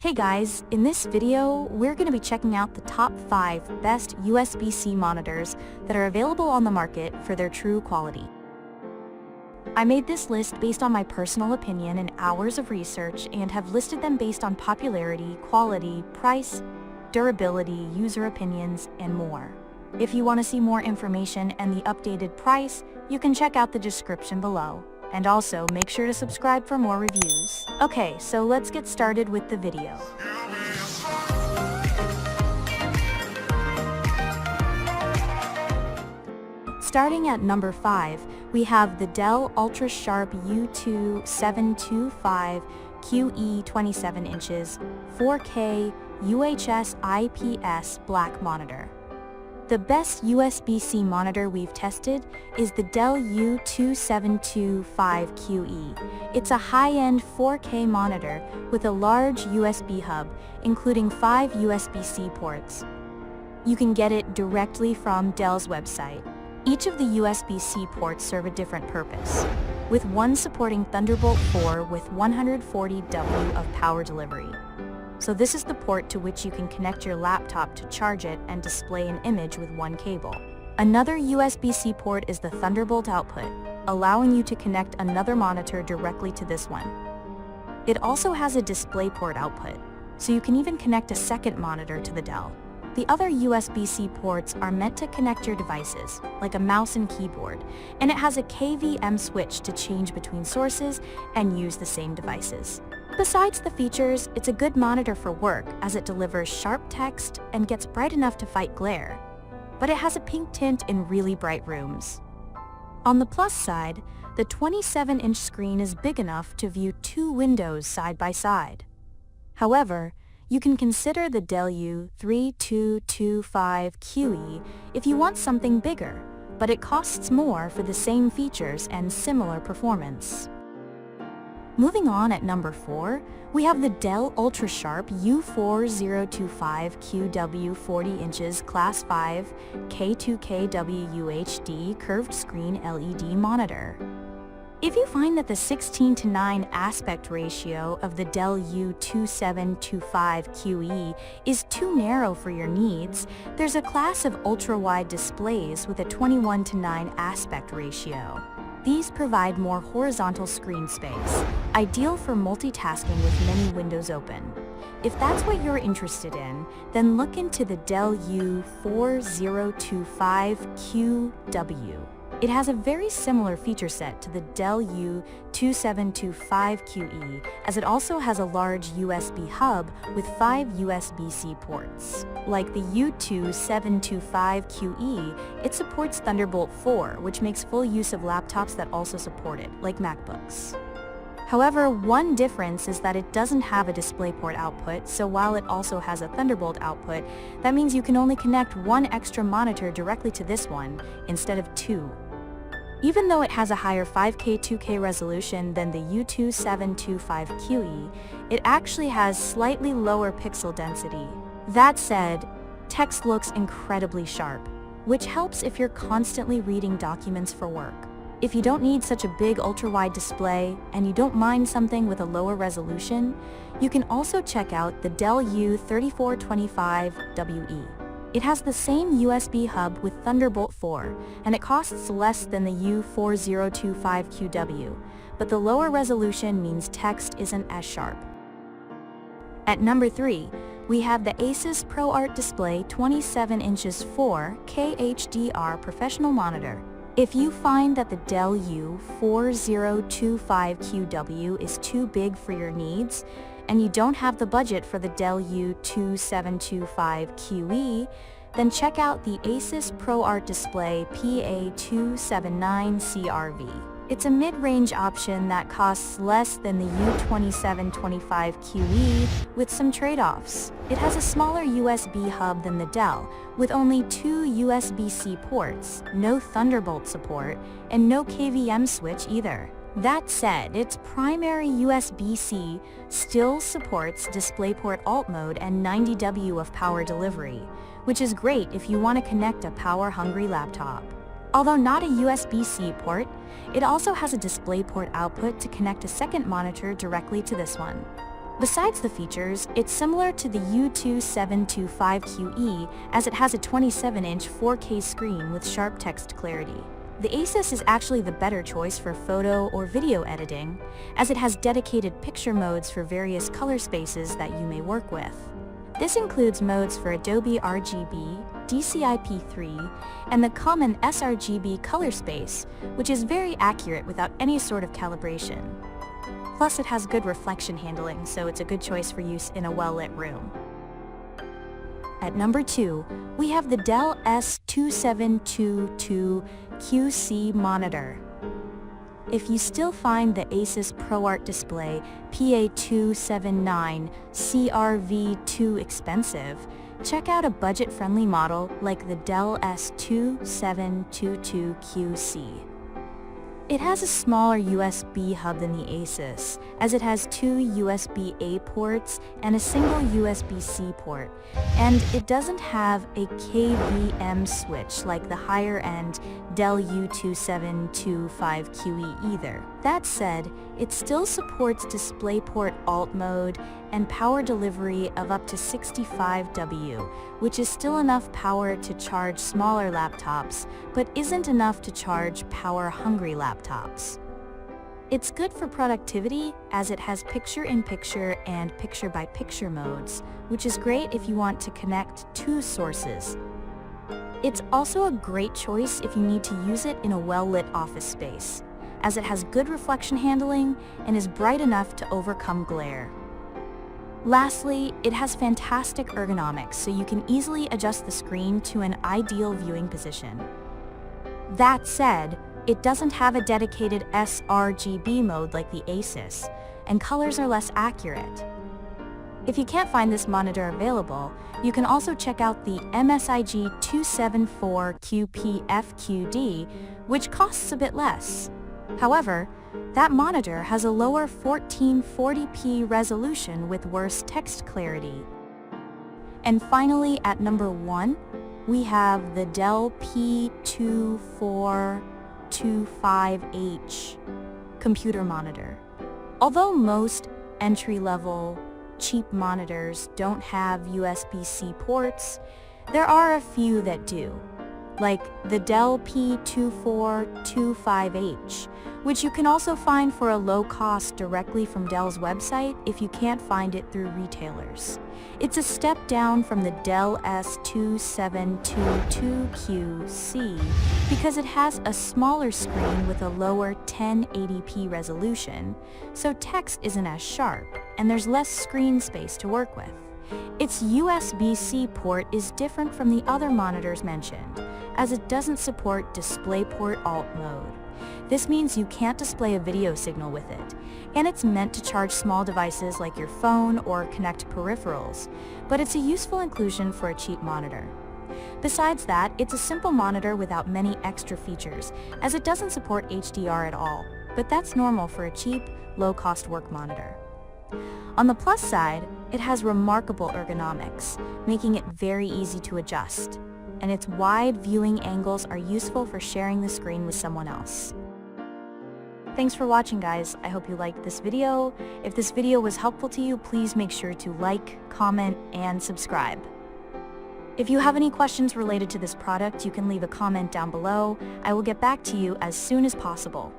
Hey guys, in this video, we're going to be checking out the top 5 best USB-C monitors that are available on the market for their true quality. I made this list based on my personal opinion and hours of research and have listed them based on popularity, quality, price, durability, user opinions, and more. If you want to see more information and the updated price, you can check out the description below. And also, make sure to subscribe for more reviews. Okay, so let's get started with the video. Starting at number 5, we have the Dell UltraSharp U2725 QE 27 inches 4K UHS IPS black monitor. The best USB-C monitor we've tested is the Dell U2725QE. It's a high-end 4K monitor with a large USB hub, including 5 USB-C ports. You can get it directly from Dell's website. Each of the USB-C ports serve a different purpose, with one supporting Thunderbolt 4 with 140 W of power delivery. So this is the port to which you can connect your laptop to charge it and display an image with one cable. Another USB-C port is the Thunderbolt output, allowing you to connect another monitor directly to this one. It also has a DisplayPort output, so you can even connect a second monitor to the Dell. The other USB-C ports are meant to connect your devices, like a mouse and keyboard, and it has a KVM switch to change between sources and use the same devices. Besides the features, it's a good monitor for work as it delivers sharp text and gets bright enough to fight glare. But it has a pink tint in really bright rooms. On the plus side, the 27-inch screen is big enough to view 2 windows side by side. However, you can consider the Dell U3225QE if you want something bigger, but it costs more for the same features and similar performance. Moving on at number 4, we have the Dell UltraSharp U4025QW 40 inches Class 5 K2K WUHD curved screen LED monitor. If you find that the 16:9 aspect ratio of the Dell U2725QE is too narrow for your needs, there's a class of ultra-wide displays with a 21:9 aspect ratio. These provide more horizontal screen space, ideal for multitasking with many windows open. If that's what you're interested in, then look into the Dell U4025QW. It has a very similar feature set to the Dell U2725QE, as it also has a large USB hub with 5 USB-C ports. Like the U2725QE, it supports Thunderbolt 4, which makes full use of laptops that also support it, like MacBooks. However, one difference is that it doesn't have a DisplayPort output, so while it also has a Thunderbolt output, that means you can only connect one extra monitor directly to this one, instead of 2. Even though it has a higher 5K 2K resolution than the U2725QE, it actually has slightly lower pixel density. That said, text looks incredibly sharp, which helps if you're constantly reading documents for work. If you don't need such a big ultra-wide display and you don't mind something with a lower resolution, you can also check out the Dell U3425WE. It has the same USB hub with Thunderbolt 4, and it costs less than the U4025QW, but the lower resolution means text isn't as sharp. At number 3, we have the ASUS ProArt Display 27 inches 4K HDR professional monitor. If you find that the Dell U4025QW is too big for your needs, and you don't have the budget for the Dell U2725QE, then check out the ASUS ProArt Display PA279CRV. It's a mid-range option that costs less than the U2725QE with some trade-offs. It has a smaller USB hub than the Dell, with only 2 USB-C ports, no Thunderbolt support, and no KVM switch either. That said, its primary USB-C still supports DisplayPort Alt mode and 90 W of power delivery, which is great if you want to connect a power-hungry laptop. Although not a USB-C port, it also has a DisplayPort output to connect a second monitor directly to this one. Besides the features, it's similar to the U2725QE as it has a 27-inch 4K screen with sharp text clarity. The ASUS is actually the better choice for photo or video editing, as it has dedicated picture modes for various color spaces that you may work with. This includes modes for Adobe RGB, DCI-P3, and the common sRGB color space, which is very accurate without any sort of calibration. Plus, it has good reflection handling, so it's a good choice for use in a well-lit room. At number 2, we have the Dell S2722QC monitor. If you still find the ASUS ProArt display PA279CRV too expensive, check out a budget-friendly model like the Dell S2722QC. It has a smaller USB hub than the ASUS, as it has 2 USB-A ports and a single USB-C port, and it doesn't have a KVM switch like the higher-end Dell U2725QE either. That said, it still supports DisplayPort Alt mode and power delivery of up to 65 W, which is still enough power to charge smaller laptops, but isn't enough to charge power-hungry laptops. It's good for productivity as it has picture-in-picture and picture-by-picture modes, which is great if you want to connect two sources. It's also a great choice if you need to use it in a well-lit office space, as it has good reflection handling and is bright enough to overcome glare. Lastly, it has fantastic ergonomics, so you can easily adjust the screen to an ideal viewing position. That said, it doesn't have a dedicated sRGB mode like the ASUS, and colors are less accurate. If you can't find this monitor available, you can also check out the MSIG 274QPFQD, which costs a bit less. However, that monitor has a lower 1440p resolution with worse text clarity. And finally, at number 1, we have the Dell P2425H computer monitor. Although most entry-level cheap monitors don't have USB-C ports, there are a few that do, like the Dell P2425H, which you can also find for a low cost directly from Dell's website if you can't find it through retailers. It's a step down from the Dell S2722QC because it has a smaller screen with a lower 1080p resolution, so text isn't as sharp, and there's less screen space to work with. Its USB-C port is different from the other monitors mentioned, as it doesn't support DisplayPort Alt mode. This means you can't display a video signal with it, and it's meant to charge small devices like your phone or connect peripherals, but it's a useful inclusion for a cheap monitor. Besides that, it's a simple monitor without many extra features, as it doesn't support HDR at all, but that's normal for a cheap, low-cost work monitor. On the plus side, it has remarkable ergonomics, making it very easy to adjust, and its wide viewing angles are useful for sharing the screen with someone else. Thanks for watching, guys. I hope you liked this video. If this video was helpful to you, please make sure to like, comment, and subscribe. If you have any questions related to this product, you can leave a comment down below. I will get back to you as soon as possible.